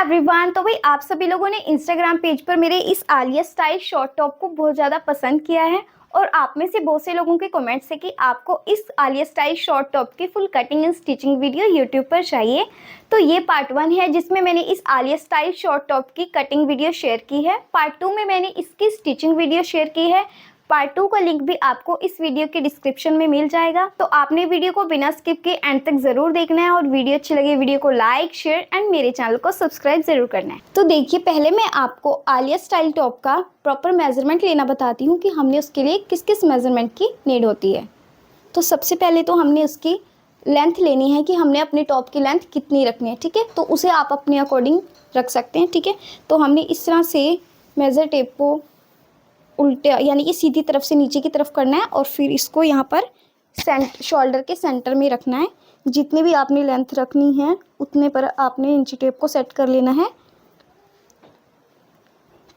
Everyone. तो भाई आप सभी लोगों ने इंस्टाग्राम पेज पर मेरे इस आलिया स्टाइल शॉर्ट टॉप को बहुत ज़्यादा पसंद किया है और आप में से बहुत से लोगों के कमेंट्स है कि आपको इस आलिया स्टाइल शॉर्ट टॉप की full cutting and stitching video YouTube पर चाहिए। तो ये पार्ट 1 है जिसमें मैंने इस आलिया स्टाइल शॉर्ट टॉप की कटिंग वीडियो शेयर की है। पार्ट 2 में मैंने इसकी स्टिचिंग वीडियो शेयर की है। पार्ट 2 का लिंक भी आपको इस वीडियो के डिस्क्रिप्शन में मिल जाएगा। तो आपने वीडियो को बिना स्किप के एंड तक जरूर देखना है और वीडियो अच्छी लगे वीडियो को लाइक शेयर एंड मेरे चैनल को सब्सक्राइब जरूर करना है। तो देखिए, पहले मैं आपको आलिया स्टाइल टॉप का प्रॉपर मेजरमेंट लेना बताती हूँ कि हमने उसके लिए किस किस मेजरमेंट की नीड होती है। तो सबसे पहले तो हमने उसकी लेंथ लेनी है कि हमने अपने टॉप की लेंथ कितनी रखनी है। ठीक है, तो उसे आप अपने अकॉर्डिंग रख सकते हैं। ठीक है, तो हमने इस तरह से मेज़र टेप को उल्टे यानी कि सीधी तरफ से नीचे की तरफ करना है और फिर इसको यहाँ पर शोल्डर के सेंटर में रखना है। जितनी भी आपने लेंथ रखनी है उतने पर आपने इंची टेप को सेट कर लेना है।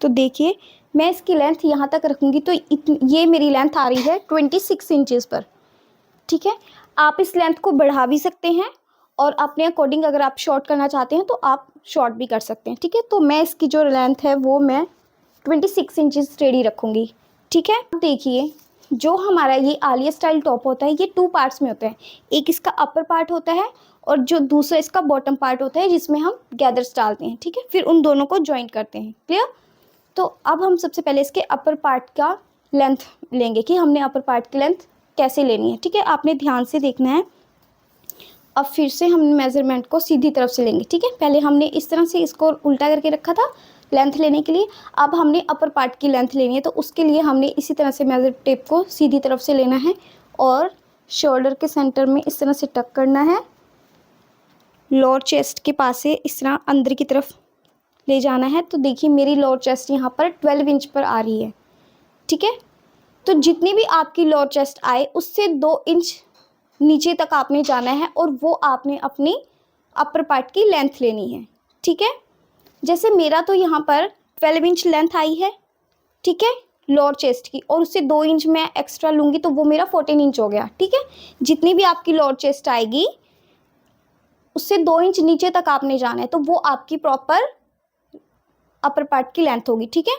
तो देखिए, मैं इसकी लेंथ यहाँ तक रखूँगी तो ये मेरी लेंथ आ रही है 26 इंचेस पर। ठीक है, आप इस लेंथ को बढ़ा भी सकते हैं और अपने अकॉर्डिंग अगर आप शॉर्ट करना चाहते हैं तो आप शॉर्ट भी कर सकते हैं। ठीक है, तो मैं इसकी जो लेंथ है वो मैं 26 इंचेस रेडी रखूँगी। ठीक है, अब देखिए, जो हमारा ये आलिया स्टाइल टॉप होता है ये 2 पार्ट्स में होता है। एक इसका अपर पार्ट होता है और जो दूसरा इसका बॉटम पार्ट होता है जिसमें हम गैदर्स डालते हैं। ठीक है, फिर उन दोनों को ज्वाइन करते हैं। क्लियर? तो अब हम सबसे पहले इसके अपर पार्ट का लेंथ लेंगे कि हमने अपर पार्ट की लेंथ कैसे लेनी है। ठीक है, आपने ध्यान से देखना है। अब फिर से हम मेज़रमेंट को सीधी तरफ से लेंगे। ठीक है, पहले हमने इस तरह से इसको उल्टा करके रखा था लेंथ लेने के लिए। अब हमने अपर पार्ट की लेंथ लेनी है तो उसके लिए हमने इसी तरह से मेज़र टेप को सीधी तरफ से लेना है और शोल्डर के सेंटर में इस तरह से टक करना है। लोअर चेस्ट के पास से इस तरह अंदर की तरफ ले जाना है। तो देखिए, मेरी लोअर चेस्ट यहाँ पर 12 इंच पर आ रही है। ठीक है, तो जितनी भी आपकी लोअर चेस्ट आए उससे 2 इंच नीचे तक आपने जाना है और वो आपने अपनी अपर पार्ट की लेंथ लेनी है। ठीक है, जैसे मेरा तो यहाँ पर 12 इंच लेंथ आई है। ठीक है, लोअर चेस्ट की, और उससे 2 इंच मैं एक्स्ट्रा लूँगी तो वो मेरा 14 इंच हो गया। ठीक है, जितनी भी आपकी लोअर चेस्ट आएगी उससे 2 इंच नीचे तक आपने जाना है तो वो आपकी प्रॉपर अपर पार्ट की लेंथ होगी। ठीक है,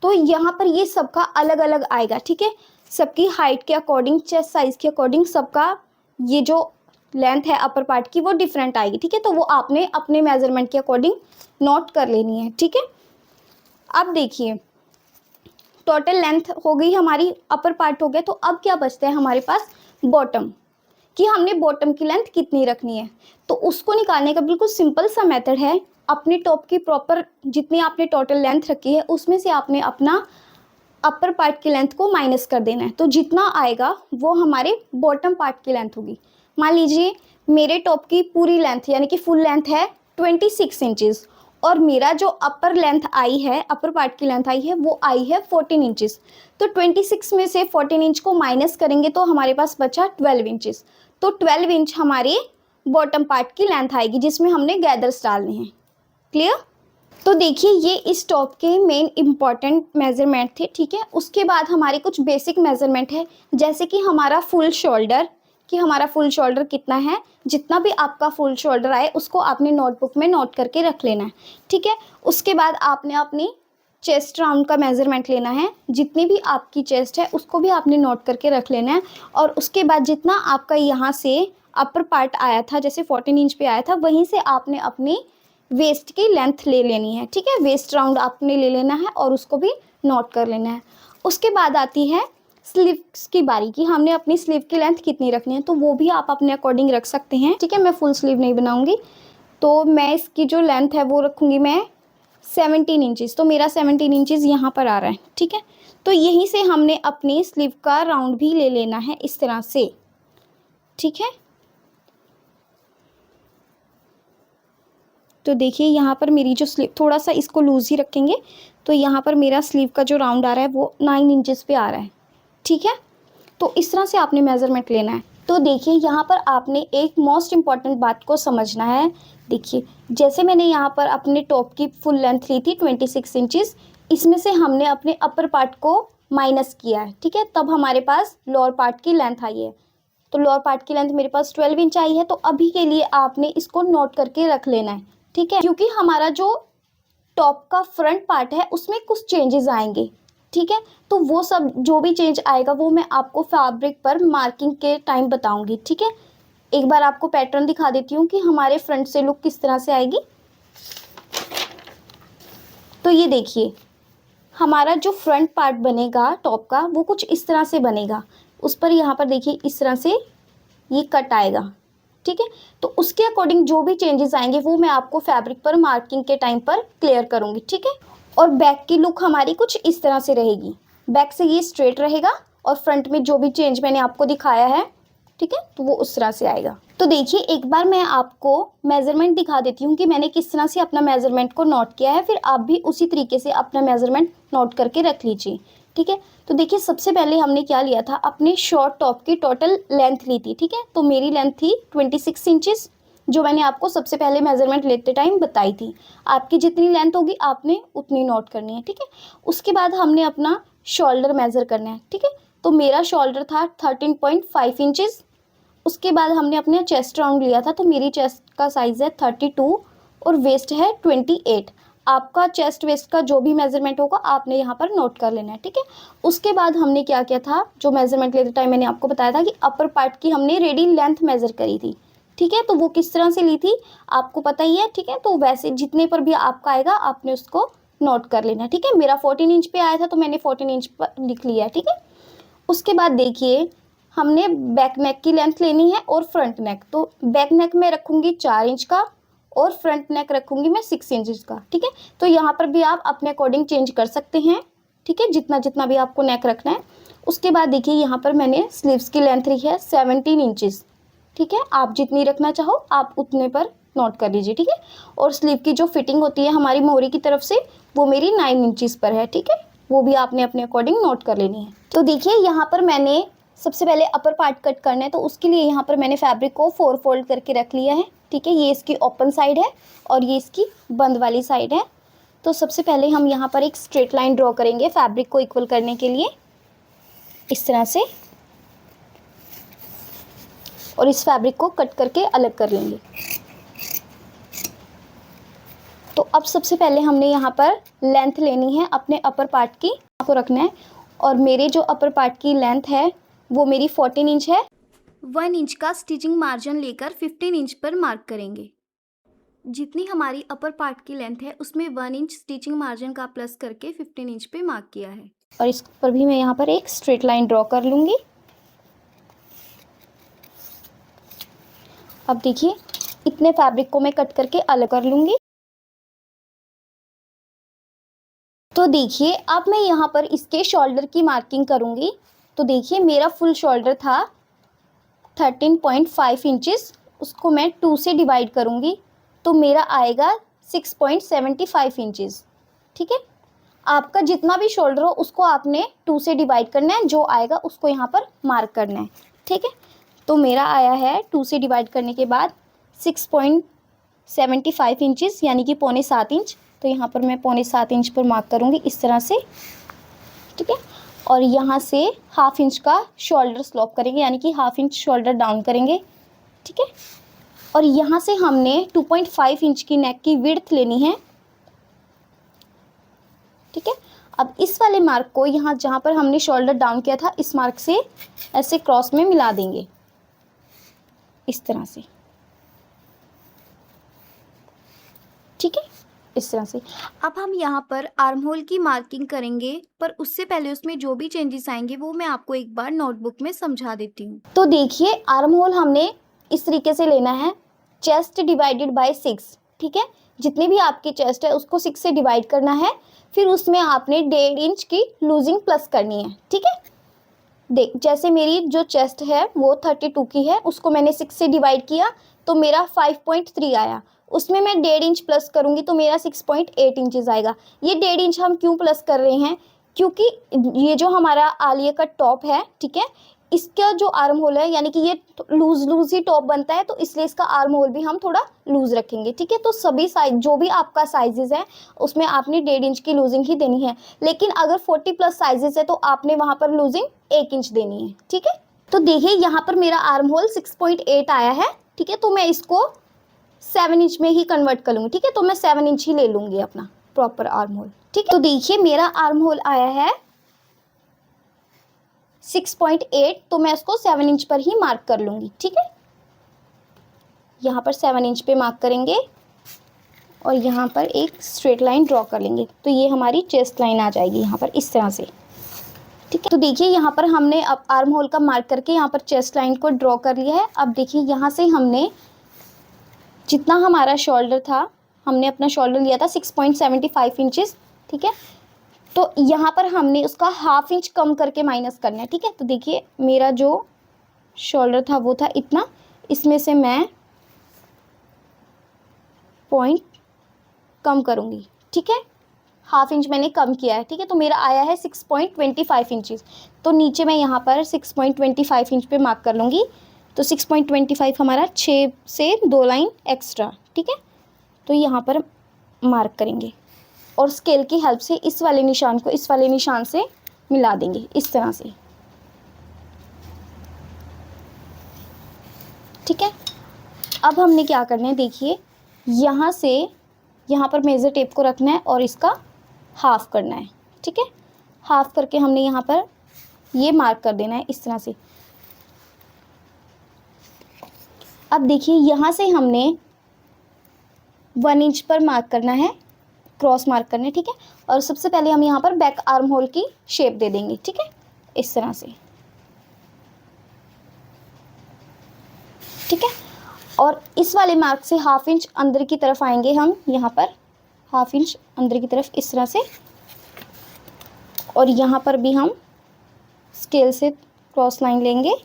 तो यहाँ पर ये सबका अलग अलग आएगा। ठीक है, सबकी हाइट के अकॉर्डिंग, चेस्ट साइज़ के अकॉर्डिंग सबका ये जो लेंथ है अपर पार्ट की वो डिफरेंट आएगी। ठीक है, तो वो आपने अपने मेजरमेंट के अकॉर्डिंग नोट कर लेनी है। ठीक है, अब देखिए, टोटल लेंथ हो गई हमारी, अपर पार्ट हो गया। तो अब क्या बचता है हमारे पास? बॉटम, कि हमने बॉटम की लेंथ कितनी रखनी है। तो उसको निकालने का बिल्कुल सिंपल सा मेथड है। अपने टॉप की प्रॉपर जितनी आपने टोटल लेंथ रखी है उसमें से आपने अपना अपर पार्ट की लेंथ को माइनस कर देना है। तो जितना आएगा वो हमारे बॉटम पार्ट की लेंथ होगी। मान लीजिए मेरे टॉप की पूरी लेंथ यानी कि फुल लेंथ है 26 इंचेस और मेरा जो अपर लेंथ आई है, अपर पार्ट की लेंथ आई है वो आई है 14 इंचेस। तो 26 में से 14 इंच को माइनस करेंगे तो हमारे पास बचा 12 इंचेस। तो 12 इंच हमारी बॉटम पार्ट की लेंथ आएगी जिसमें हमने गैदर्स डालने हैं। क्लियर? तो देखिए, ये इस टॉप के मेन इम्पॉर्टेंट मेज़रमेंट थे। ठीक है, उसके बाद हमारे कुछ बेसिक मेज़रमेंट है, जैसे कि हमारा फुल शोल्डर, कि हमारा फुल शोल्डर कितना है। जितना भी आपका फुल शोल्डर आए उसको आपने नोटबुक में नोट करके रख लेना है। ठीक है, उसके बाद आपने अपनी चेस्ट राउंड का मेज़रमेंट लेना है। जितनी भी आपकी चेस्ट है उसको भी आपने नोट करके रख लेना है। और उसके बाद जितना आपका यहाँ से अपर पार्ट आया था, जैसे 14 इंच पे आया था, वहीं से आपने अपनी वेस्ट की लेंथ ले लेनी है। ठीक है, वेस्ट राउंड आपने ले लेना है और उसको भी नोट कर लेना है। उसके बाद आती है स्लीव्स की बारी, कि हमने अपनी स्लीव की लेंथ कितनी रखनी है। तो वो भी आप अपने अकॉर्डिंग रख सकते हैं। ठीक है, मैं फुल स्लीव नहीं बनाऊंगी तो मैं इसकी जो लेंथ है वो रखूँगी मैं 17 इंचज़। तो मेरा 17 इंचज़ यहाँ पर आ रहा है। ठीक है, तो यहीं से हमने अपनी स्लीव का राउंड भी ले लेना है इस तरह से। ठीक है, तो देखिए, यहाँ पर मेरी जो स्लीव, थोड़ा सा इसको लूज ही रखेंगे तो यहाँ पर मेरा स्लीव का जो राउंड आ रहा है वो 9 इंचेस पे आ रहा है। ठीक है, तो इस तरह से आपने मेज़रमेंट लेना है। तो देखिए, यहाँ पर आपने एक मोस्ट इम्पॉर्टेंट बात को समझना है। देखिए, जैसे मैंने यहाँ पर अपने टॉप की फुल लेंथ ली थी 26 इंचेस, इसमें से हमने अपने अपर पार्ट को माइनस किया है। ठीक है, तब हमारे पास लोअर पार्ट की लेंथ आई है। तो लोअर पार्ट की लेंथ मेरे पास 12 इंच आई है। तो अभी के लिए आपने इसको नोट करके रख लेना है। ठीक है, क्योंकि हमारा जो टॉप का फ्रंट पार्ट है उसमें कुछ चेंजेस आएंगे, ठीक है। तो वो सब जो भी चेंज आएगा वो मैं आपको फैब्रिक पर मार्किंग के टाइम बताऊंगी, ठीक है। एक बार आपको पैटर्न दिखा देती हूँ कि हमारे फ्रंट से लुक किस तरह से आएगी। तो ये देखिए, हमारा जो फ्रंट पार्ट बनेगा टॉप का वो कुछ इस तरह से बनेगा। उस पर यहाँ पर देखिए इस तरह से ये कट आएगा, ठीक है। तो उसके अकॉर्डिंग जो भी चेंजेस आएंगे वो मैं आपको फैब्रिक पर मार्किंग के टाइम पर क्लियर करूँगी, ठीक है। और बैक की लुक हमारी कुछ इस तरह से रहेगी। बैक से ये स्ट्रेट रहेगा और फ्रंट में जो भी चेंज मैंने आपको दिखाया है, ठीक है, तो वो उस तरह से आएगा। तो देखिए एक बार मैं आपको मेज़रमेंट दिखा देती हूँ कि मैंने किस तरह से अपना मेज़रमेंट को नोट किया है, फिर आप भी उसी तरीके से अपना मेज़रमेंट नोट करके रख लीजिए, ठीक है। तो देखिए सबसे पहले हमने क्या लिया था, अपने शॉर्ट टॉप की टोटल लेंथ ली थी, ठीक है। तो मेरी लेंथ थी 26 इंचेस, जो मैंने आपको सबसे पहले मेज़रमेंट लेते टाइम बताई थी। आपकी जितनी लेंथ होगी आपने उतनी नोट करनी है, ठीक है। उसके बाद हमने अपना शोल्डर मेज़र करना है, ठीक है। तो मेरा शोल्डर था 13.5 इंचेस। उसके बाद हमने अपना चेस्ट राउंड लिया था, तो मेरी चेस्ट का साइज़ है 32 और वेस्ट है 28। आपका चेस्ट वेस्ट का जो भी मेज़रमेंट होगा आपने यहाँ पर नोट कर लेना है, ठीक है। उसके बाद हमने क्या किया था, जो मेज़रमेंट लेते टाइम मैंने आपको बताया था कि अपर पार्ट की हमने रेडी लेंथ मेज़र करी थी, ठीक है। तो वो किस तरह से ली थी आपको पता ही है, ठीक है। तो वैसे जितने पर भी आपका आएगा आपने उसको नोट कर लेना है, ठीक है। मेरा 14 इंच पे आया था तो मैंने 14 इंच पर लिख लिया, ठीक है। उसके बाद देखिए हमने बैक नेक की लेंथ लेनी है और फ्रंट नेक। तो बैक नेक में रखूँगी 4 इंच का और फ्रंट नेक रखूँगी मैं 6 इंचज़ का, ठीक है। तो यहाँ पर भी आप अपने अकॉर्डिंग चेंज कर सकते हैं, ठीक है, जितना जितना भी आपको नेक रखना है। उसके बाद देखिए यहाँ पर मैंने स्लीव्स की लेंथ रखी है 17 इंचज़, ठीक है। आप जितनी रखना चाहो आप उतने पर नोट कर लीजिए, ठीक है। और स्लीव की जो फिटिंग होती है हमारी मोहरी की तरफ से वो मेरी 9 इंचज़ पर है, ठीक है। वो भी आपने अपने अकॉर्डिंग नोट कर लेनी है। तो देखिए यहाँ पर मैंने सबसे पहले अपर पार्ट कट करना है, तो उसके लिए यहाँ पर मैंने फैब्रिक को 4 फोल्ड करके रख लिया है, ठीक है। ये इसकी ओपन साइड है और ये इसकी बंद वाली साइड है। तो सबसे पहले हम यहाँ पर एक स्ट्रेट लाइन ड्रॉ करेंगे फैब्रिक को इक्वल करने के लिए, इस तरह से, और इस फैब्रिक को कट करके अलग कर लेंगे। तो अब सबसे पहले हमने यहाँ पर लेंथ लेनी है अपने अपर पार्ट की, आपको रखना है। और मेरे जो अपर पार्ट की लेंथ है वो मेरी 14 इंच है। 1 इंच का स्टिचिंग मार्जिन लेकर 15 इंच पर मार्क करेंगे। जितनी हमारी अपर पार्ट की लेंथ है उसमें 1 इंच स्टिचिंग मार्जिन का प्लस करके 15 इंच पे मार्क किया है। और इस पर भी मैं यहाँ पर एक स्ट्रेट लाइन ड्रॉ कर लूँगी। अब देखिए इतने फैब्रिक को मैं कट करके अलग कर लूँगी। तो देखिए अब मैं यहाँ पर इसके शोल्डर की मार्किंग करूँगी। तो देखिए मेरा फुल शोल्डर था 13.5 इंचेस, उसको मैं 2 से डिवाइड करूँगी तो मेरा आएगा 6.75 इंचेस, ठीक है। आपका जितना भी शोल्डर हो उसको आपने 2 से डिवाइड करना है, जो आएगा उसको यहाँ पर मार्क करना है, ठीक है। तो मेरा आया है 2 से डिवाइड करने के बाद 6.75 इंचेस यानी कि 6.25 इंच। तो यहाँ पर मैं 6.25 इंच पर मार्क करूँगी इस तरह से, ठीक है। और यहाँ से हाफ इंच का शोल्डर स्लोप करेंगे यानी कि हाफ इंच शोल्डर डाउन करेंगे, ठीक है। और यहाँ से हमने 2.5 इंच की नेक की विड्थ लेनी है, ठीक है। अब इस वाले मार्क को यहाँ जहाँ पर हमने शोल्डर डाउन किया था इस मार्क से ऐसे क्रॉस में मिला देंगे इस तरह से, ठीक है, इस तरह से। अब हम यहाँ पर आर्म होल की मार्किंग करेंगे, पर उससे पहले उसमें जो भी चेंजेस आएंगे वो मैं आपको एक बार नोटबुक में समझा देती हूँ। तो देखिए आर्म होल हमने इस तरीके से लेना है, चेस्ट डिवाइडेड बाय 6, ठीक है। जितनी भी आपकी चेस्ट है उसको 6 से डिवाइड करना है, फिर उसमें आपने 1.5 इंच की लूजिंग प्लस करनी है, ठीक है। देख जैसे मेरी जो चेस्ट है वो 32 की है, उसको मैंने 6 से डिवाइड किया तो मेरा 5.3 आया। उसमें मैं 1.5 इंच प्लस करूँगी तो मेरा 6.8 इंचज़ आएगा। ये 1.5 इंच हम क्यों प्लस कर रहे हैं, क्योंकि ये जो हमारा आलिया का टॉप है, ठीक है, इसका जो आर्म होल है यानी कि ये लूज ही टॉप बनता है, तो इसलिए इसका आर्म होल भी हम थोड़ा लूज रखेंगे, ठीक है। तो सभी साइज जो भी आपका साइजेस है उसमें आपने 1.5 इंच की लूजिंग ही देनी है, लेकिन अगर 40 प्लस साइजेस है तो आपने वहाँ पर लूजिंग 1 इंच देनी है, ठीक है। तो देखिए यहाँ पर मेरा आर्म होल 6.8 आया है, ठीक है। तो मैं इसको 7 इंच में ही कन्वर्ट कर लूँगी, ठीक है। तो मैं 7 इंच ही ले लूँगी अपना, प्रॉपर आर्म होल। ठीक है, तो देखिए मेरा आर्म होल आया है 6.8, तो मैं उसको 7 इंच पर ही मार्क कर लूँगी। ठीक है, यहाँ पर 7 इंच पे मार्क करेंगे और यहाँ पर एक स्ट्रेट लाइन ड्रॉ कर लेंगे, तो ये हमारी चेस्ट लाइन आ जाएगी यहाँ पर इस तरह से। ठीक है, तो देखिए यहाँ पर हमने अब आर्म होल का मार्क करके यहाँ पर चेस्ट लाइन को ड्रॉ कर लिया है। अब देखिए यहाँ से हमने जितना हमारा शोल्डर था, हमने अपना शोल्डर लिया था 6.75 इंचेस। ठीक है, तो यहाँ पर हमने उसका हाफ इंच कम करके माइनस करना है। ठीक है, तो देखिए मेरा जो शोल्डर था वो था इतना, इसमें से मैं पॉइंट कम करूँगी। ठीक है, हाफ इंच मैंने कम किया है। ठीक है, तो मेरा आया है 6.25 इंचेस। तो नीचे मैं यहाँ पर 6.25 इंच पे मार्क कर लूँगी। तो 6.25 हमारा 6 से 2 लाइन एक्स्ट्रा। ठीक है, तो यहाँ पर मार्क करेंगे और स्केल की हेल्प से इस वाले निशान को इस वाले निशान से मिला देंगे इस तरह से। ठीक है, अब हमने क्या करना है, देखिए यहाँ से यहाँ पर मेज़र टेप को रखना है और इसका हाफ करना है। ठीक है, हाफ करके हमने यहाँ पर ये मार्क कर देना है इस तरह से। अब देखिए यहाँ से हमने 1 इंच पर मार्क करना है, क्रॉस मार्क करना है। ठीक है, और सबसे पहले हम यहाँ पर बैक आर्म होल की शेप दे देंगे। ठीक है, इस तरह से। ठीक है, और इस वाले मार्क से हाफ इंच अंदर की तरफ आएंगे हम, यहाँ पर हाफ इंच अंदर की तरफ इस तरह से, और यहाँ पर भी हम स्केल से क्रॉस लाइन लेंगे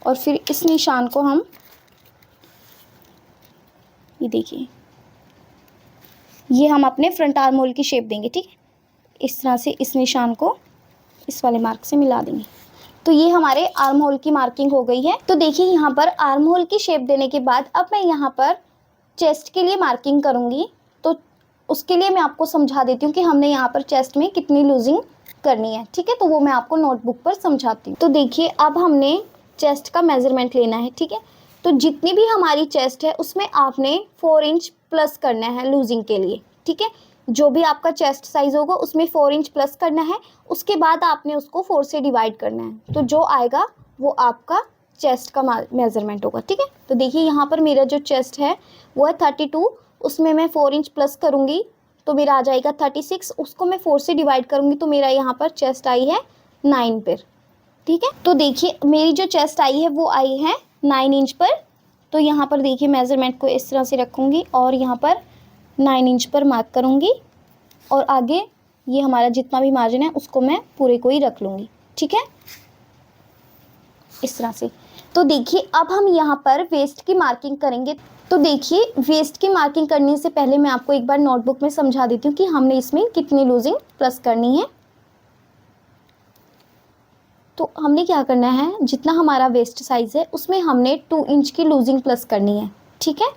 और फिर इस निशान को हम, ये देखिए, ये हम अपने फ्रंट आर्म होल की शेप देंगे। ठीक है, इस तरह से इस निशान को इस वाले मार्क से मिला देंगे। तो ये हमारे आर्म होल की मार्किंग हो गई है। तो देखिए यहाँ पर आर्म होल की शेप देने के बाद अब मैं यहाँ पर चेस्ट के लिए मार्किंग करूँगी। तो उसके लिए मैं आपको समझा देती हूँ कि हमने यहाँ पर चेस्ट में कितनी लूजिंग करनी है। ठीक है, तो वो मैं आपको नोटबुक पर समझाती हूँ। तो देखिए अब हमने चेस्ट का मेज़रमेंट लेना है। ठीक है, तो जितनी भी हमारी चेस्ट है उसमें आपने 4 इंच प्लस करना है लूजिंग के लिए। ठीक है, जो भी आपका चेस्ट साइज़ होगा उसमें 4 इंच प्लस करना है। उसके बाद आपने उसको 4 से डिवाइड करना है, तो जो आएगा वो आपका चेस्ट का मेज़रमेंट होगा। ठीक है, तो देखिए यहाँ पर मेरा जो चेस्ट है वो है 32, उसमें मैं 4 इंच प्लस करूँगी तो मेरा आ जाएगा 36। उसको मैं 4 से डिवाइड करूँगी तो मेरा यहाँ पर चेस्ट आई है 9 पर। ठीक है, तो देखिए मेरी जो चेस्ट आई है वो आई है 9 इंच पर। तो यहाँ पर देखिए मेज़रमेंट को इस तरह से रखूँगी और यहाँ पर 9 इंच पर मार्क करूँगी और आगे ये हमारा जितना भी मार्जिन है उसको मैं पूरे को ही रख लूँगी। ठीक है, इस तरह से। तो देखिए अब हम यहाँ पर वेस्ट की मार्किंग करेंगे। तो देखिए वेस्ट की मार्किंग करने से पहले मैं आपको एक बार नोटबुक में समझा देती हूँ कि हमने इसमें कितनी लूजिंग प्लस करनी है। तो हमने क्या करना है, जितना हमारा वेस्ट साइज़ है उसमें हमने 2 इंच की लूजिंग प्लस करनी है। ठीक है,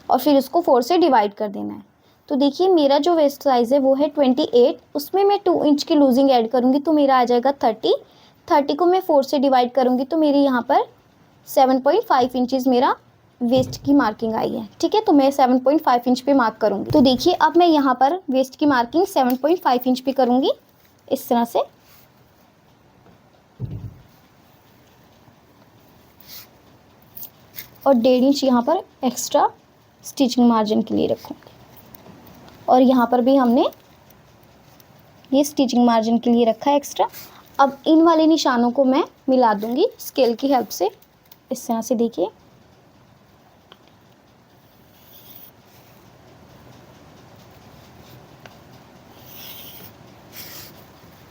और फिर उसको 4 से डिवाइड कर देना है। तो देखिए मेरा जो वेस्ट साइज़ है वो है 28, उसमें मैं 2 इंच की लूजिंग ऐड करूँगी तो मेरा आ जाएगा 30 को मैं 4 से डिवाइड करूँगी तो मेरी यहाँ पर 7.5 इंचज़ मेरा वेस्ट की मार्किंग आई है। ठीक है, तो मैं 7.5 इंच पे मार्क करूँगी। तो देखिए अब मैं यहाँ पर वेस्ट की मार्किंग 7.5 इंच पे करूँगी इस तरह से। और 1.5 इंच यहाँ पर एक्स्ट्रा स्टिचिंग मार्जिन के लिए रखूँगी और यहाँ पर भी हमने ये स्टिचिंग मार्जिन के लिए रखा है एक्स्ट्रा। अब इन वाले निशानों को मैं मिला दूँगी स्केल की हेल्प से इस तरह से। देखिए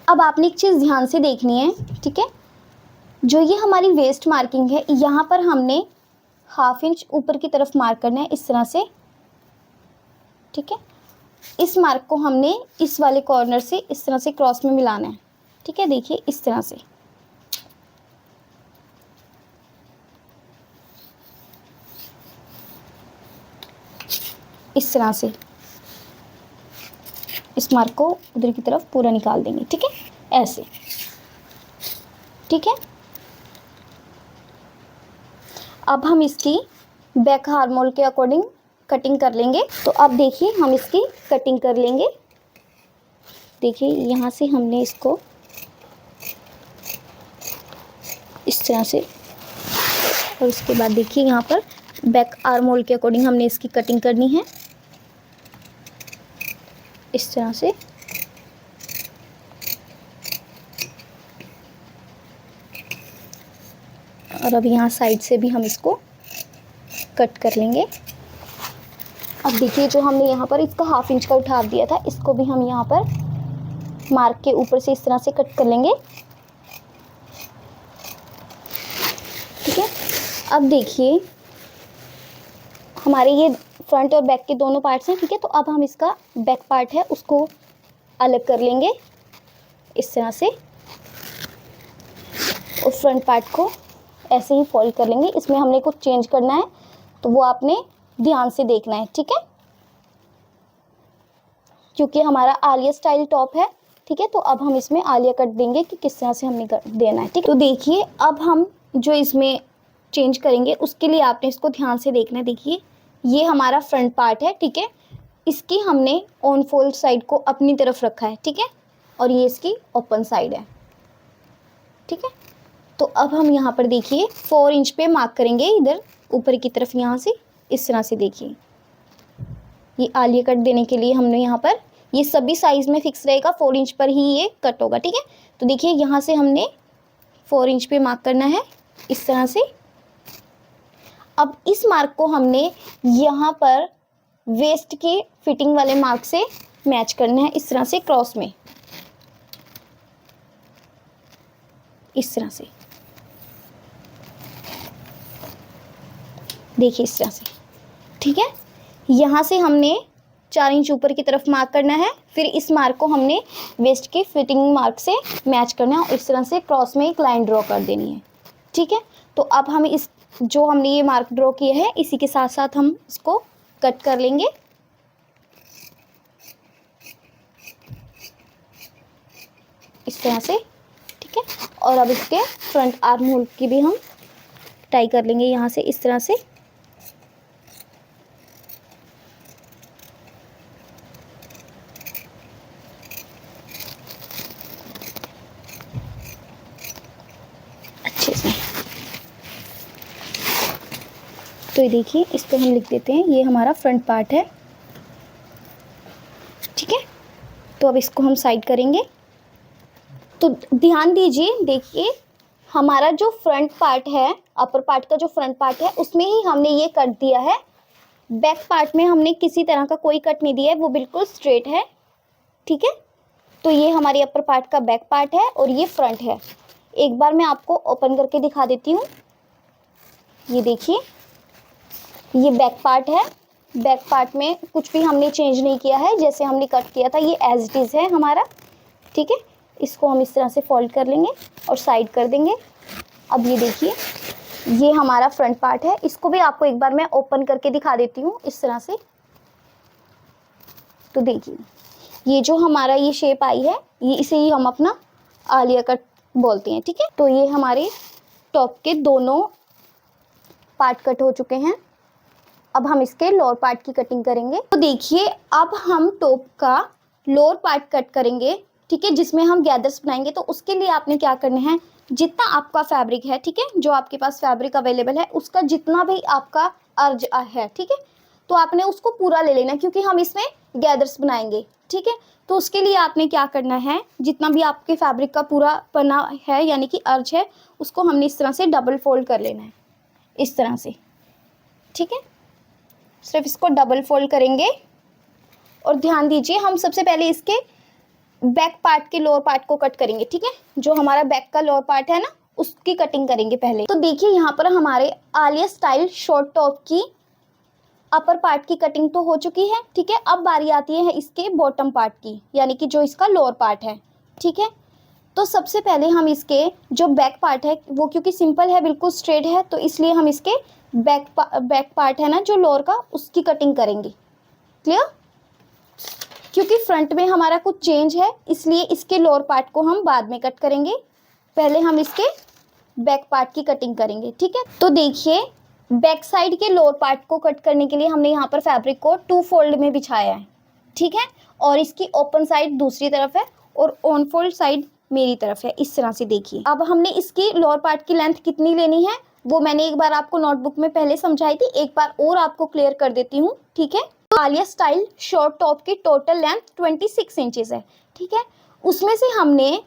अब आपने एक चीज़ ध्यान से देखनी है। ठीक है, जो ये हमारी वेस्ट मार्किंग है यहाँ पर हमने हाफ इंच ऊपर की तरफ मार्क करना है इस तरह से। ठीक है, इस मार्क को हमने इस वाले कॉर्नर से इस तरह से क्रॉस में मिलाना है। ठीक है, देखिए इस तरह से। इस तरह से इस मार्क को उधर की तरफ पूरा निकाल देंगे। ठीक है, ऐसे। ठीक है, अब हम इसकी बैक आर्म होल के अकॉर्डिंग कटिंग कर लेंगे। तो अब देखिए हम इसकी कटिंग कर लेंगे। देखिए यहाँ से हमने इसको इस तरह से, और उसके बाद देखिए यहाँ पर बैक आर्म होल के अकॉर्डिंग हमने इसकी कटिंग करनी है इस तरह से। और अब यहाँ साइड से भी हम इसको कट कर लेंगे। अब देखिए जो हमने यहाँ पर इसका 1/2 इंच का उठाव दिया था, इसको भी हम यहाँ पर मार्क के ऊपर से इस तरह से कट कर लेंगे। ठीक है, अब देखिए हमारे ये फ्रंट और बैक के दोनों पार्ट्स हैं। ठीक है, तो अब हम इसका बैक पार्ट है उसको अलग कर लेंगे इस तरह से, और फ्रंट पार्ट को ऐसे ही फोल्ड कर लेंगे। इसमें हमने कुछ चेंज करना है तो वो आपने ध्यान से देखना है। ठीक है, क्योंकि हमारा आलिया स्टाइल टॉप है। ठीक है, तो अब हम इसमें आलिया कट देंगे कि किस तरह से हमने देना है। ठीक, तो देखिए अब हम जो इसमें चेंज करेंगे उसके लिए आपने इसको ध्यान से देखना है। देखिए ये हमारा फ्रंट पार्ट है। ठीक है, इसकी हमने ऑन फोल्ड साइड को अपनी तरफ रखा है। ठीक है, और ये इसकी ओपन साइड है। ठीक है, तो अब हम यहाँ पर देखिए 4 इंच पे मार्क करेंगे इधर ऊपर की तरफ, यहाँ से इस तरह से। देखिए ये आलिया कट देने के लिए हमने यहाँ पर, ये सभी साइज़ में फिक्स रहेगा, 4 इंच पर ही ये कट होगा। ठीक है, तो देखिए यहाँ से हमने 4 इंच पे मार्क करना है इस तरह से। अब इस मार्क को हमने यहाँ पर वेस्ट के फिटिंग वाले मार्क से मैच करना है इस तरह से, क्रॉस में इस तरह से। देखिए इस तरह से। ठीक है, यहाँ से हमने 4 इंच ऊपर की तरफ मार्क करना है, फिर इस मार्क को हमने वेस्ट के फिटिंग मार्क से मैच करना है और इस तरह से क्रॉस में एक लाइन ड्रॉ कर देनी है। ठीक है, तो अब हम इस जो हमने ये मार्क ड्रॉ किया है इसी के साथ साथ हम इसको कट कर लेंगे इस तरह से। ठीक है, और अब इसके फ्रंट आर्म होल की भी हम टाई कर लेंगे यहाँ से इस तरह से। अच्छे से। तो ये देखिए इस पर हम लिख देते हैं ये हमारा फ्रंट पार्ट है। ठीक है, तो अब इसको हम साइड करेंगे। तो ध्यान दीजिए, देखिए हमारा जो फ्रंट पार्ट है, अपर पार्ट का जो फ्रंट पार्ट है उसमें ही हमने ये कट दिया है। बैक पार्ट में हमने किसी तरह का कोई कट नहीं दिया है, वो बिल्कुल स्ट्रेट है। ठीक है, तो ये हमारी अपर पार्ट का बैक पार्ट है और ये फ्रंट है। एक बार मैं आपको ओपन करके दिखा देती हूँ। ये देखिए ये बैक पार्ट है। बैक पार्ट में कुछ भी हमने चेंज नहीं किया है, जैसे हमने कट किया था ये एज इट इज़ है हमारा। ठीक है, इसको हम इस तरह से फोल्ड कर लेंगे और साइड कर देंगे। अब ये देखिए ये हमारा फ्रंट पार्ट है, इसको भी आपको एक बार मैं ओपन करके दिखा देती हूँ इस तरह से। तो देखिए ये जो हमारा ये शेप आई है, ये इसे ही हम अपना आलिया कट बोलते हैं। ठीक है, तो ये हमारे टॉप के दोनों पार्ट कट हो चुके हैं। अब हम इसके लोअर पार्ट की कटिंग करेंगे। तो देखिए अब हम टॉप का लोअर पार्ट कट करेंगे। ठीक है, जिसमें हम गैदर्स बनाएंगे। तो उसके लिए आपने क्या करना है, जितना आपका फैब्रिक है, ठीक है, जो आपके पास फैब्रिक अवेलेबल है उसका जितना भी आपका अर्ज है, ठीक है, तो आपने उसको पूरा ले लेना, क्योंकि हम इसमें गैदर्स बनाएंगे। ठीक है, तो उसके लिए आपने क्या करना है, जितना भी आपके फैब्रिक का पूरा पन्ना है यानी कि अर्ज है, उसको हमने इस तरह से डबल फोल्ड कर लेना है इस तरह से। ठीक है, सिर्फ इसको डबल फोल्ड करेंगे। और ध्यान दीजिए हम सबसे पहले इसके बैक पार्ट के लोअर पार्ट को कट करेंगे। ठीक है, जो हमारा बैक का लोअर पार्ट है ना, उसकी कटिंग करेंगे पहले। तो देखिए यहाँ पर हमारे आलिया स्टाइल शॉर्ट टॉप की अपर पार्ट की कटिंग तो हो चुकी है। ठीक है, अब बारी आती है इसके बॉटम पार्ट की, यानी कि जो इसका लोअर पार्ट है। ठीक है, तो सबसे पहले हम इसके जो बैक पार्ट है वो, क्योंकि सिंपल है, बिल्कुल स्ट्रेट है, तो इसलिए हम इसके बैक पार्ट है ना जो लोअर का, उसकी कटिंग करेंगे। क्लियर? क्योंकि फ्रंट में हमारा कुछ चेंज है, इसलिए इसके लोअर पार्ट को हम बाद में कट करेंगे। पहले हम इसके बैक पार्ट की कटिंग करेंगे। ठीक है, तो देखिए बैक साइड के लोअर पार्ट को कट करने के लिए हमने यहाँ पर फैब्रिक को 2 फोल्ड में बिछाया है, ठीक है। और इसकी ओपन साइड दूसरी तरफ है और ऑन फोल्ड साइड मेरी तरफ है, इस तरह से देखिए। अब हमने इसकी लोअर पार्ट की लेंथ कितनी लेनी है वो मैंने एक बार आपको नोटबुक में पहले समझाई थी, एक बार और आपको क्लियर कर देती हूँ, ठीक है। तो आलिया स्टाइल शॉर्ट टॉप की टोटल लेंथ 26 इंचेस है, ठीक है। उसमें से हमने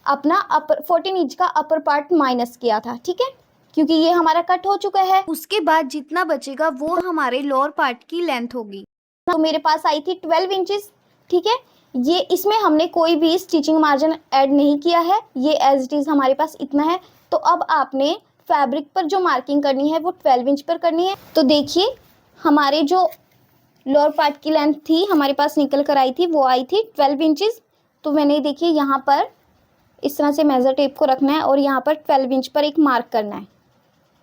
अपना अपर 14 इंच का अपर पार्ट माइनस किया था, ठीक है, क्योंकि ये हमारा कट हो चुका है। उसके बाद जितना बचेगा वो हमारे लोअर पार्ट की लेंथ होगी। तो मेरे पास आई थी 12 इंचेस, ठीक है। ये इसमें हमने कोई भी स्टिचिंग मार्जिन ऐड नहीं किया है, ये एज इट इज़ हमारे पास इतना है। तो अब आपने फैब्रिक पर जो मार्किंग करनी है वो 12 इंच पर करनी है। तो देखिए हमारे जो लोअर पार्ट की लेंथ थी हमारे पास निकल कर आई थी, वो आई थी 12 इंचेस। तो मैंने देखिए यहाँ पर इस तरह से मेज़र टेप को रखना है और यहाँ पर 12 इंच पर एक मार्क करना है,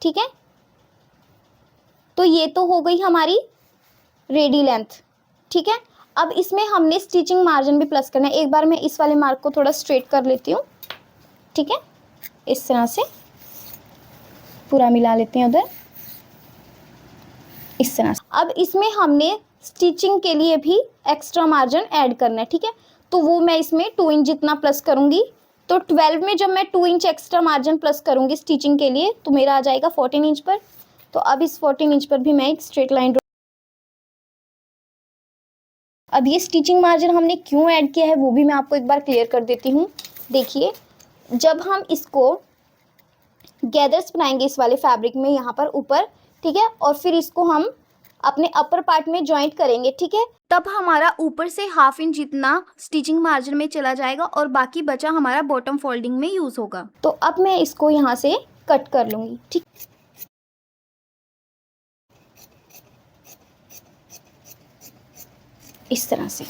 ठीक है। तो ये तो हो गई हमारी रेडी लेंथ, ठीक है। अब इसमें हमने स्टिचिंग मार्जिन भी प्लस करना है। एक बार मैं इस वाले मार्क को थोड़ा स्ट्रेट कर लेती हूँ, ठीक है, इस तरह से पूरा मिला लेते हैं उधर, इस तरह से। अब इसमें हमने स्टिचिंग के लिए भी एक्स्ट्रा मार्जिन ऐड करना है, ठीक है। तो वो मैं इसमें 2 इंच जितना प्लस करूँगी। तो 12 में जब मैं 2 इंच एक्स्ट्रा मार्जिन प्लस करूँगी स्टिचिंग के लिए तो मेरा आ जाएगा 14 इंच पर। तो अब इस 14 इंच पर भी मैं एक स्ट्रेट लाइन। अब ये स्टिचिंग मार्जिन हमने क्यों ऐड किया है वो भी मैं आपको एक बार क्लियर कर देती हूँ। देखिए जब हम इसको गैदर्स बनाएंगे इस वाले फैब्रिक में यहाँ पर ऊपर, ठीक है, और फिर इसको हम अपने अपर पार्ट में जॉइंट करेंगे, ठीक है, तब हमारा ऊपर से 1/2 इंच जितना स्टिचिंग मार्जिन में चला जाएगा और बाकी बचा हमारा बॉटम फोल्डिंग में यूज होगा। तो अब मैं इसको यहाँ से कट कर लूँगी, ठीक, इस तरह से,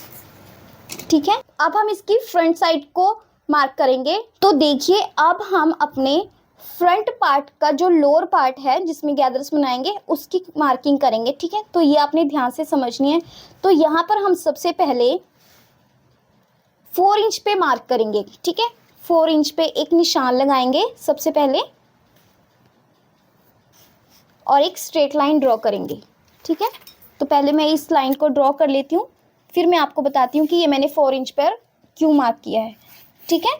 ठीक है। अब हम इसकी फ्रंट साइड को मार्क करेंगे। तो देखिए अब हम अपने फ्रंट पार्ट का जो लोअर पार्ट है जिसमें गैदर्स बनाएंगे उसकी मार्किंग करेंगे, ठीक है। तो ये आपने ध्यान से समझनी है। तो यहाँ पर हम सबसे पहले 4 इंच पे मार्क करेंगे, ठीक है। 4 इंच पे एक निशान लगाएंगे सबसे पहले और एक स्ट्रेट लाइन ड्रॉ करेंगे, ठीक है। तो पहले मैं इस लाइन को ड्रॉ कर लेती हूँ, फिर मैं आपको बताती हूँ कि ये मैंने 4 इंच पर क्यों मार्क किया है, ठीक है।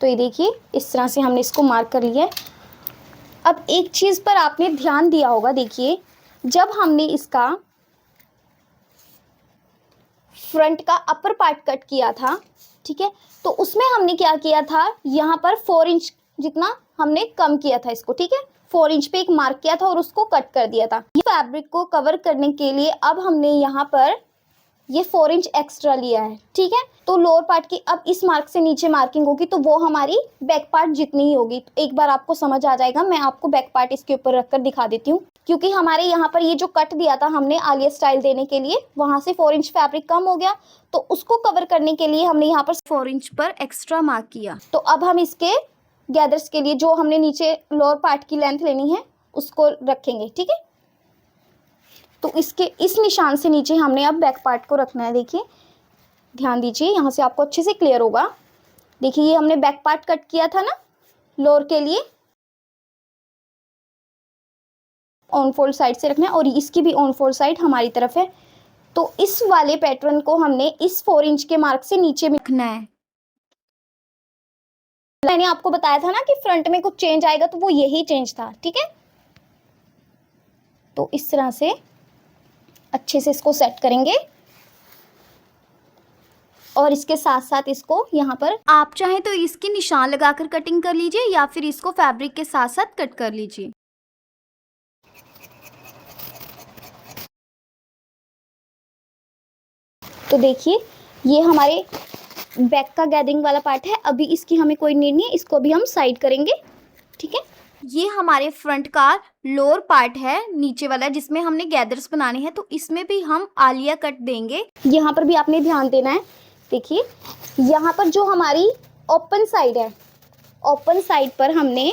तो ये देखिए इस तरह से हमने इसको मार्क कर लिया है। अब एक चीज़ पर आपने ध्यान दिया होगा, देखिए जब हमने इसका फ्रंट का अपर पार्ट कट किया था, ठीक है, तो उसमें हमने क्या किया था, यहाँ पर 4 इंच जितना हमने कम किया था इसको, ठीक है। 4 इंच पे एक मार्क किया था और उसको कट कर दिया था। ये फैब्रिक को कवर करने के लिए अब हमने यहाँ पर ये 4 इंच एक्स्ट्रा लिया है, ठीक है। तो लोअर पार्ट की अब इस मार्क से नीचे मार्किंग होगी तो वो हमारी बैक पार्ट जितनी ही होगी। तो एक बार आपको समझ आ जाएगा। मैं आपको बैक पार्ट इसके ऊपर रखकर दिखा देती हूँ, क्योंकि हमारे यहाँ पर ये जो कट दिया था हमने आलिया स्टाइल देने के लिए, वहाँ से 4 इंच फैब्रिक कम हो गया, तो उसको कवर करने के लिए हमने यहाँ पर 4 इंच पर एक्स्ट्रा मार्क किया। तो अब हम इसके गैदर्स के लिए जो हमने नीचे लोअर पार्ट की लेंथ लेनी है उसको रखेंगे, ठीक है। तो इसके इस निशान से नीचे हमने अब बैक पार्ट को रखना है। देखिए ध्यान दीजिए, यहाँ से आपको अच्छे से क्लियर होगा। देखिए ये हमने बैक पार्ट कट किया था ना लोअर के लिए, ऑन फोल्ड साइड से रखना है और इसकी भी ऑन फोल्ड साइड हमारी तरफ है। तो इस वाले पैटर्न को हमने इस 4 इंच के मार्क से नीचे में रखना है। मैंने आपको बताया था ना कि फ्रंट में कुछ चेंज आएगा, तो वो यही चेंज था, ठीक है। तो इस तरह से अच्छे से इसको सेट करेंगे और इसके साथ साथ इसको यहाँ पर आप चाहें तो इसकी निशान लगाकर कटिंग कर लीजिए या फिर इसको फैब्रिक के साथ साथ कट कर लीजिए। तो देखिए ये हमारे बैक का गैदरिंग वाला पार्ट है। अभी इसकी हमें कोई नीड नहीं है, इसको भी हम साइड करेंगे, ठीक है। ये हमारे फ्रंट का लोअर पार्ट है नीचे वाला, जिसमें हमने गैदर्स बनाने हैं, तो इसमें भी हम आलिया कट देंगे। यहाँ पर भी आपने ध्यान देना है। देखिए यहाँ पर जो हमारी ओपन साइड है, ओपन साइड पर हमने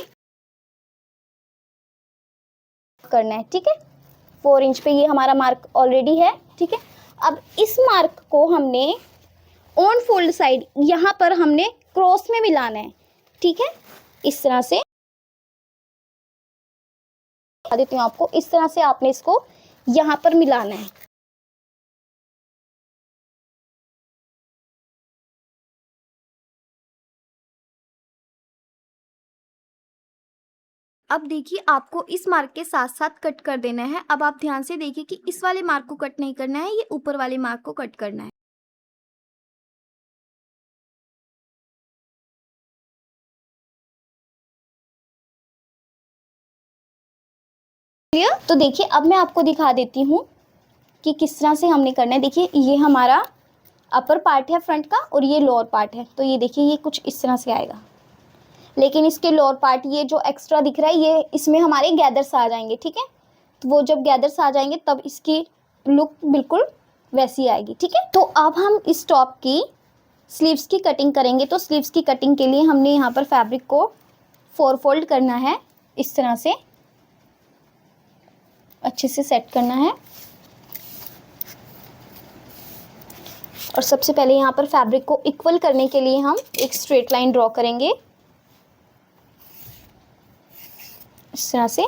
करना है, ठीक है। 4 इंच पे ये हमारा मार्क ऑलरेडी है, ठीक है। अब इस मार्क को हमने ऑन फोल्ड साइड यहाँ पर हमने क्रॉस में मिलाना है, ठीक है, इस तरह से। बता देती हूँ आपको। इस तरह से आपने इसको यहाँ पर मिलाना है। अब देखिए आपको इस मार्क के साथ साथ कट कर देना है। अब आप ध्यान से देखिए कि इस वाले मार्क को कट नहीं करना है, ये ऊपर वाले मार्क को कट करना है। क्लियर? तो देखिए अब मैं आपको दिखा देती हूँ कि किस तरह से हमने करना है। देखिए ये हमारा अपर पार्ट है फ्रंट का और ये लोअर पार्ट है। तो ये देखिए ये कुछ इस तरह से आएगा, लेकिन इसके लोअर पार्ट ये जो एक्स्ट्रा दिख रहा है ये इसमें हमारे गैदर्स आ जाएंगे। ठीक है, तो वो जब गैदर्स आ जाएंगे तब इसकी लुक बिल्कुल वैसी आएगी। ठीक है, तो अब हम इस टॉप की स्लीव्स की कटिंग करेंगे। तो स्लीव्स की कटिंग के लिए हमने यहाँ पर फैब्रिक को 4 फोल्ड करना है, इस तरह से अच्छे से सेट करना है। और सबसे पहले यहाँ पर फैब्रिक को इक्वल करने के लिए हम एक स्ट्रेट लाइन ड्रॉ करेंगे इस तरह से,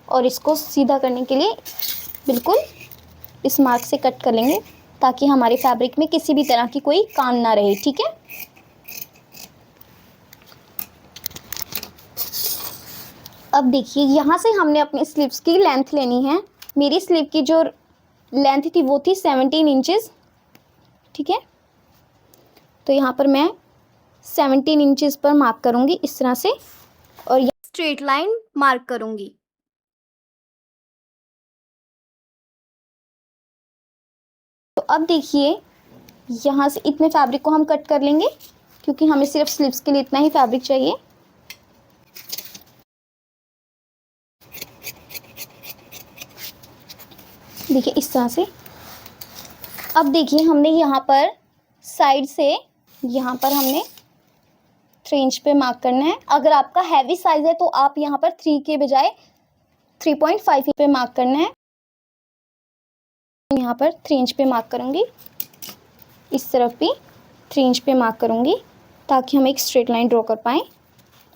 और इसको सीधा करने के लिए बिल्कुल इस मार्क से कट कर लेंगे ताकि हमारे फैब्रिक में किसी भी तरह की कोई कान ना रहे। ठीक है, अब देखिए यहाँ से हमने अपनी स्लीव्स की लेंथ लेनी है। मेरी स्लीव की जो लेंथ थी वो थी 17 इंचेस। ठीक है, तो यहाँ पर मैं 17 इंचेस पर मार्क करूँगी इस तरह से और स्ट्रेट लाइन मार्क करूंगी। तो अब देखिए यहाँ से इतने फैब्रिक को हम कट कर लेंगे क्योंकि हमें सिर्फ स्लीव्स के लिए इतना ही फैब्रिक चाहिए। देखिए इस तरह से। अब देखिए हमने यहाँ पर साइड से यहाँ पर हमने 3 इंच पे मार्क करना है। अगर आपका हैवी साइज है तो आप यहाँ पर 3 के बजाय 3.5 पे मार्क करना है। यहाँ पर 3 इंच पे मार्क करूँगी, इस तरफ भी 3 इंच पे मार्क करूँगी ताकि हम एक स्ट्रेट लाइन ड्रॉ कर पाएँ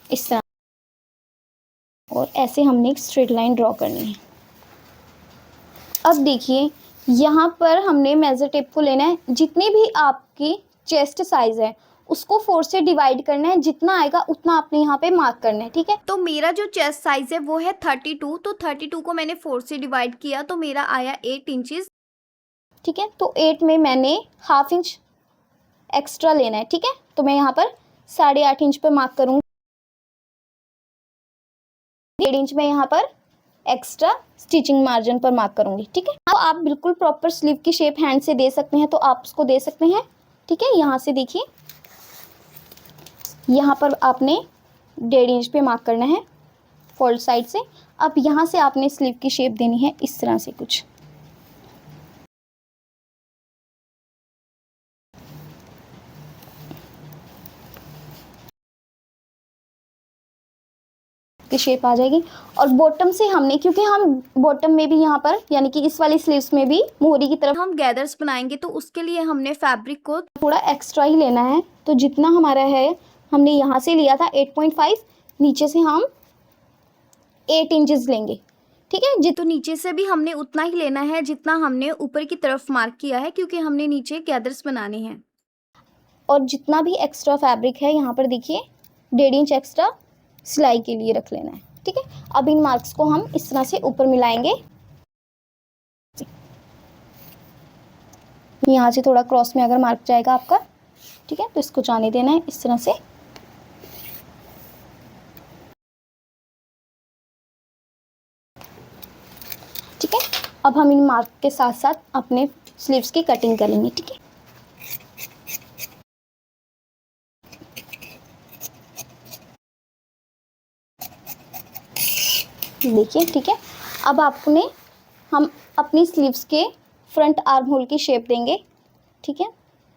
इस तरह। और ऐसे हमने एक स्ट्रेट लाइन ड्रॉ करनी है। अब देखिए यहाँ पर हमने मेज़र टेप को लेना है। जितनी भी आपकी चेस्ट साइज़ है उसको 4 से डिवाइड करना है, जितना आएगा उतना आपने यहाँ पे मार्क करना है। ठीक है, तो मेरा जो चेस्ट साइज है वो है 32, तो 32 को मैंने 4 से डिवाइड किया तो मेरा आया 8 इंचेस। ठीक है, तो 8 में मैंने ½ इंच एक्स्ट्रा लेना है। ठीक है, तो मैं यहाँ पर 8.5 इंच पर मार्क करूँगी। 1.5 इंच में यहाँ पर एक्स्ट्रा स्टिचिंग मार्जिन पर मार्क करूँगी। ठीक है, तो आप बिल्कुल प्रॉपर स्लीव की शेप हैंड से दे सकते हैं तो आप उसको दे सकते हैं। ठीक है, यहाँ से देखिए यहाँ पर आपने 1.5 इंच पे मार्क करना है फोल्ड साइड से। अब यहाँ से आपने स्लीव की शेप देनी है इस तरह से कुछ। की शेप आ जाएगी। और बॉटम से हमने, क्योंकि हम बॉटम में भी यहाँ पर यानी कि इस वाली स्लीव्स में भी मोहरी की तरफ हम गैदर्स बनाएंगे तो उसके लिए हमने फैब्रिक को थोड़ा एक्स्ट्रा ही लेना है। तो जितना हमारा है हमने यहाँ से लिया था 8.5, नीचे से हम 8 इंचेस लेंगे। ठीक है, तो नीचे से भी हमने उतना ही लेना है जितना हमने ऊपर की तरफ मार्क किया है, क्योंकि हमने नीचे गैदर्स बनाने हैं। और जितना भी एक्स्ट्रा फैब्रिक है यहाँ पर देखिए 1.5 इंच एक्स्ट्रा सिलाई के लिए रख लेना है। ठीक है, अब इन मार्क्स को हम इस तरह से ऊपर मिलाएंगे। यहाँ से थोड़ा क्रॉस में अगर मार्क जाएगा आपका, ठीक है, तो इसको जाने देना है इस तरह से। ठीक है, अब हम इन मार्क के साथ साथ अपने स्लीव्स की कटिंग करेंगे। ठीक है, देखिए। ठीक है, अब आपने हम अपनी स्लीव्स के फ्रंट आर्म होल की शेप देंगे। ठीक है,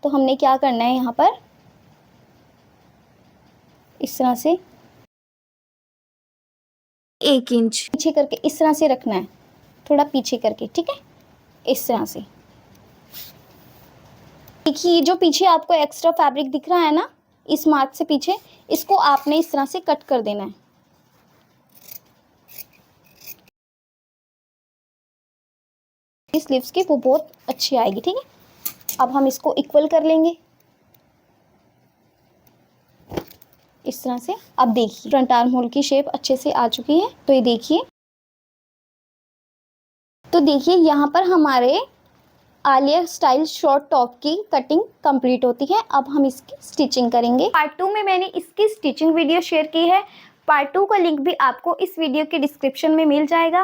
तो हमने क्या करना है यहाँ पर इस तरह से 1 इंच पीछे करके इस तरह से रखना है, थोड़ा पीछे करके। ठीक है, इस तरह से। देखिए जो पीछे आपको एक्स्ट्रा फैब्रिक दिख रहा है ना, इस मार्क से पीछे, इसको आपने इस तरह से कट कर देना है। स्लीव्स की वो बहुत अच्छी आएगी। ठीक है, अब हम इसको इक्वल कर लेंगे इस तरह से। अब देखिए फ्रंट आर्म होल की शेप अच्छे से आ चुकी है। तो ये देखिए, तो देखिए यहाँ पर हमारे आलिया स्टाइल शॉर्ट टॉप की कटिंग कंप्लीट होती है। अब हम इसकी स्टिचिंग करेंगे। पार्ट 2 में मैंने इसकी स्टिचिंग वीडियो शेयर की है। पार्ट 2 का लिंक भी आपको इस वीडियो के डिस्क्रिप्शन में मिल जाएगा।